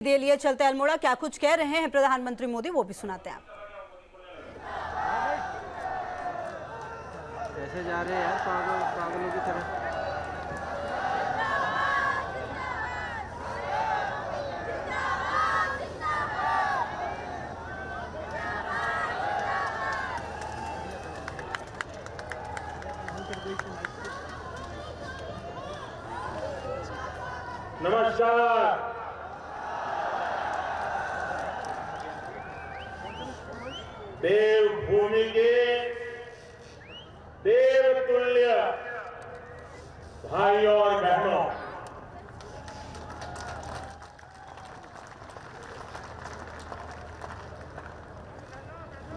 दे लिए चलते अल्मोड़ा। क्या कुछ कह रहे हैं प्रधानमंत्री मोदी, वो भी सुनाते हैं आप। कैसे जा रहे हैं यार, पागलों की तरह। नमस्कार। देवभूमि के देवतुल्य भाइयों और बहनों,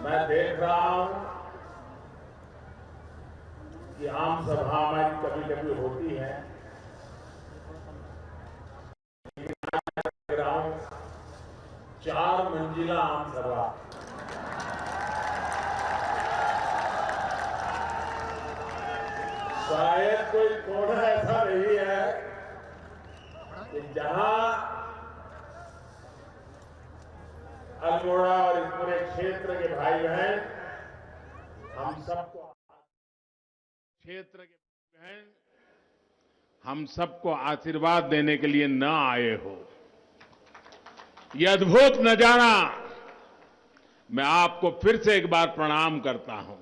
मैं देख रहा हूं कि आम सभा में कभी कभी होती है, लेकिन आज 4 मंजिला आम सभा। शायद कोई कोना ऐसा नहीं है कि जहां अल्मोड़ा और इस पूरे क्षेत्र के भाई बहन हम सबको आशीर्वाद देने के लिए न आए हो। यह अद्भुत नजारा, मैं आपको फिर से एक बार प्रणाम करता हूं।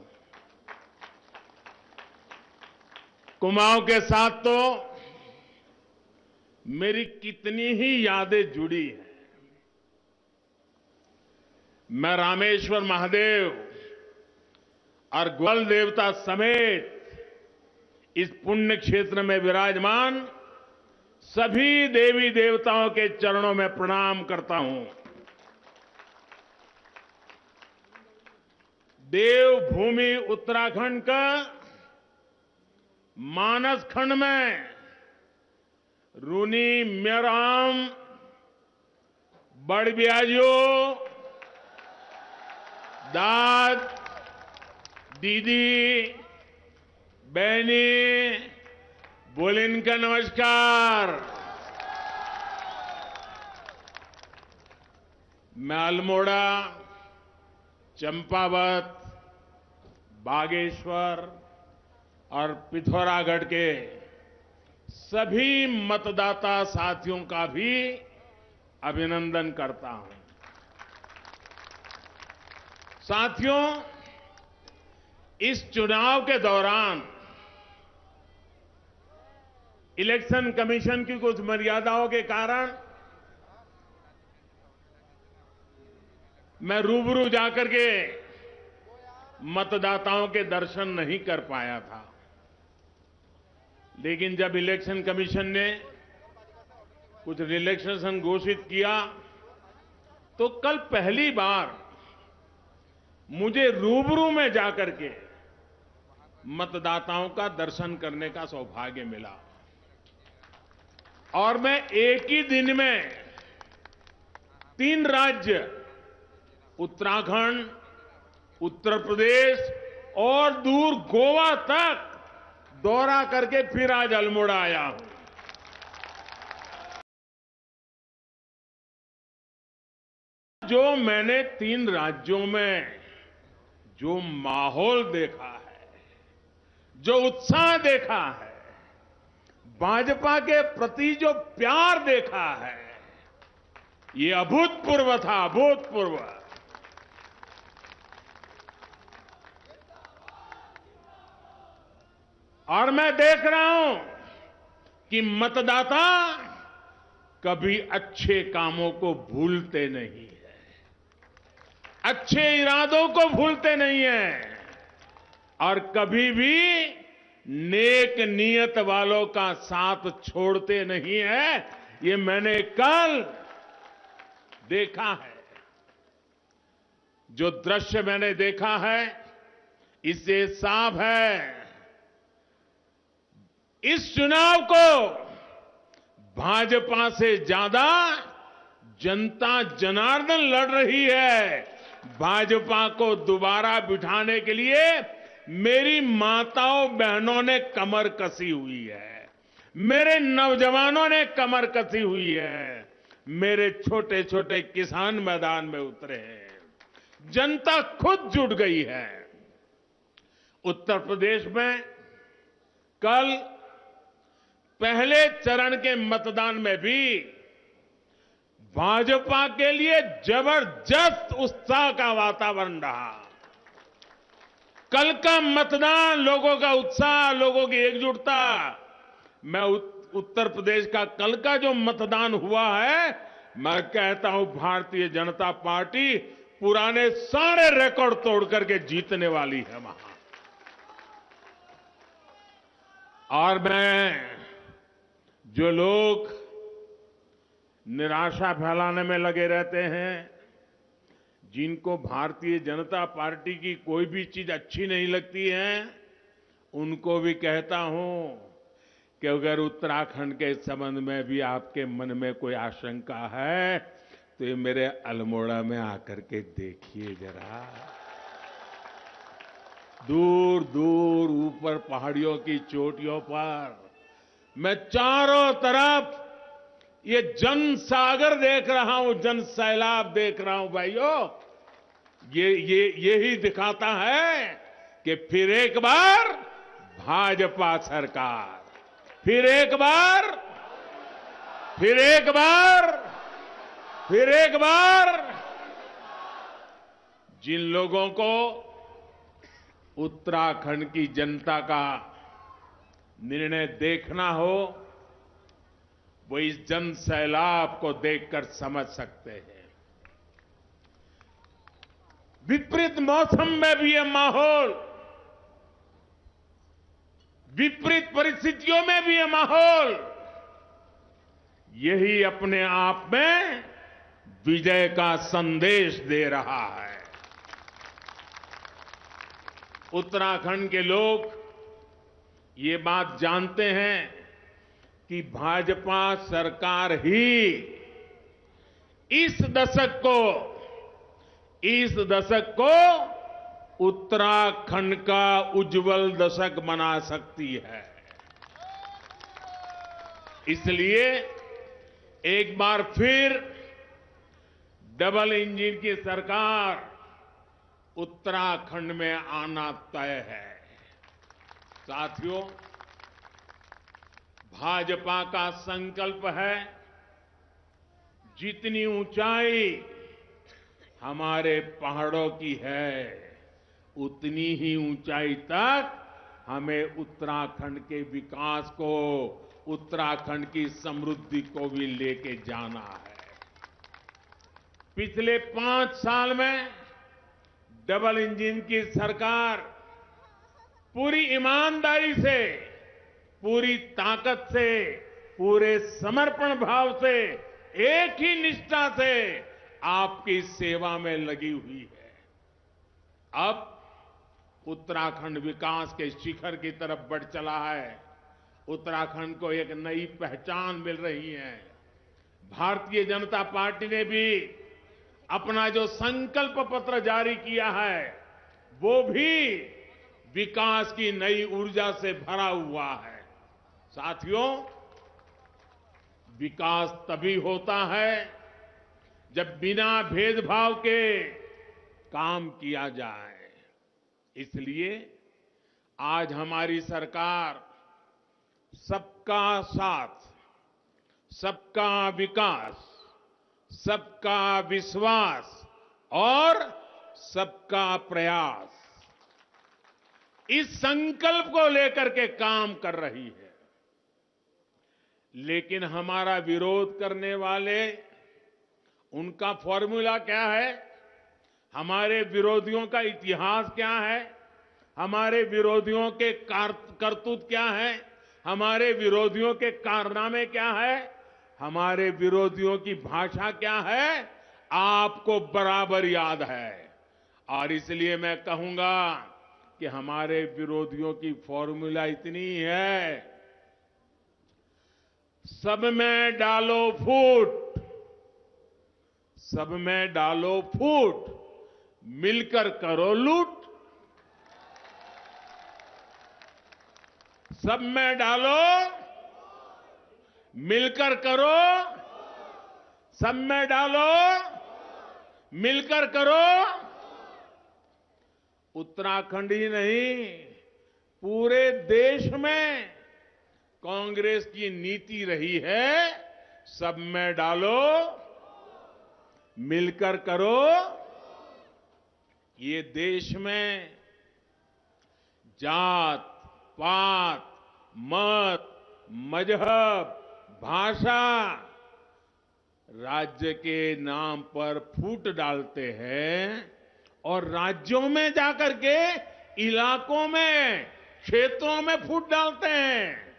कुमाऊं के साथ तो मेरी कितनी ही यादें जुड़ी हैं। मैं रामेश्वर महादेव और ग्वल देवता समेत इस पुण्य क्षेत्र में विराजमान सभी देवी देवताओं के चरणों में प्रणाम करता हूं। देवभूमि उत्तराखंड का मानस खंड में रूनी म्यराम, बड़बियाजो, दाद, दीदी, बहनी, बोलिन का नमस्कार। मैं अल्मोड़ा, चंपावत, बागेश्वर और पिथौरागढ़ के सभी मतदाता साथियों का भी अभिनंदन करता हूं। साथियों, इस चुनाव के दौरान इलेक्शन कमीशन की कुछ मर्यादाओं के कारण मैं रूबरू जाकर के मतदाताओं के दर्शन नहीं कर पाया था, लेकिन जब इलेक्शन कमीशन ने कुछ रिलैक्सेशन घोषित किया तो कल पहली बार मुझे रूबरू में जाकर के मतदाताओं का दर्शन करने का सौभाग्य मिला। और मैं एक ही दिन में 3 राज्य, उत्तराखंड, उत्तर प्रदेश और दूर गोवा तक दौरा करके फिर आज अल्मोड़ा आया हूं। जो मैंने 3 राज्यों में जो माहौल देखा है, जो उत्साह देखा है, भाजपा के प्रति जो प्यार देखा है, ये अभूतपूर्व था, अभूतपूर्व। और मैं देख रहा हूं कि मतदाता कभी अच्छे कामों को भूलते नहीं है, अच्छे इरादों को भूलते नहीं है और कभी भी नेक नीयत वालों का साथ छोड़ते नहीं है। ये मैंने कल देखा है। जो दृश्य मैंने देखा है, इससे साफ है इस चुनाव को भाजपा से ज्यादा जनता जनार्दन लड़ रही है। भाजपा को दोबारा बिठाने के लिए मेरी माताओं बहनों ने कमर कसी हुई है, मेरे नौजवानों ने कमर कसी हुई है। मेरे छोटे छोटे किसान मैदान में उतरे हैं। जनता खुद जुट गई है। उत्तर प्रदेश में कल पहले चरण के मतदान में भी भाजपा के लिए जबरदस्त उत्साह का वातावरण रहा। कल का मतदान, लोगों का उत्साह, लोगों की एकजुटता, मैं उत्तर प्रदेश का कल का जो मतदान हुआ है, मैं कहता हूं भारतीय जनता पार्टी पुराने सारे रिकॉर्ड तोड़ करके जीतने वाली है वहां। और मैं जो लोग निराशा फैलाने में लगे रहते हैं, जिनको भारतीय जनता पार्टी की कोई भी चीज अच्छी नहीं लगती है, उनको भी कहता हूं कि अगर उत्तराखंड के संबंध में भी आपके मन में कोई आशंका है तो ये मेरे अल्मोड़ा में आकर के देखिए जरा। दूर दूर ऊपर पहाड़ियों की चोटियों पर मैं चारों तरफ ये जन सागर देख रहा हूं, जन सैलाब देख रहा हूं भाइयों। यही दिखाता है कि फिर एक बार भाजपा सरकार, फिर एक बार जिन लोगों को उत्तराखंड की जनता का निर्णय देखना हो, वो इस जन सैलाब को देखकर समझ सकते हैं। विपरीत मौसम में भी ये माहौल, विपरीत परिस्थितियों में भी ये माहौल, यही अपने आप में विजय का संदेश दे रहा है। उत्तराखंड के लोग ये बात जानते हैं कि भाजपा सरकार ही इस दशक को उत्तराखंड का उज्जवल दशक बना सकती है। इसलिए एक बार फिर डबल इंजन की सरकार उत्तराखंड में आना तय है। साथियों, भाजपा का संकल्प है, जितनी ऊंचाई हमारे पहाड़ों की है, उतनी ही ऊंचाई तक हमें उत्तराखंड के विकास को, उत्तराखंड की समृद्धि को भी लेके जाना है। पिछले 5 साल में डबल इंजन की सरकार पूरी ईमानदारी से, पूरी ताकत से, पूरे समर्पण भाव से, एक ही निष्ठा से आपकी सेवा में लगी हुई है। अब उत्तराखंड विकास के शिखर की तरफ बढ़ चला है। उत्तराखंड को एक नई पहचान मिल रही है। भारतीय जनता पार्टी ने भी अपना जो संकल्प पत्र जारी किया है, वो भी विकास की नई ऊर्जा से भरा हुआ है। साथियों, विकास तभी होता है जब बिना भेदभाव के काम किया जाए। इसलिए आज हमारी सरकार सबका साथ, सबका विकास, सबका विश्वास और सबका प्रयास, इस संकल्प को लेकर के काम कर रही है। लेकिन हमारा विरोध करने वाले, उनका फॉर्मूला क्या है, हमारे विरोधियों का इतिहास क्या है, हमारे विरोधियों के करतूत क्या है, हमारे विरोधियों के कारनामे क्या है, हमारे विरोधियों की भाषा क्या है, आपको बराबर याद है। और इसलिए मैं कहूंगा कि हमारे विरोधियों की फॉर्मूला इतनी है, सब में डालो फूट, सब में डालो फूट, मिलकर करो लूट। सब में डालो, मिलकर करो, सब में डालो, मिलकर करो। उत्तराखंड ही नहीं, पूरे देश में कांग्रेस की नीति रही है, सब में डालो, मिलकर करो। ये देश में जात, पात, मत, मजहब, भाषा, राज्य के नाम पर फूट डालते हैं और राज्यों में जाकर के इलाकों में, क्षेत्रों में फूट डालते हैं।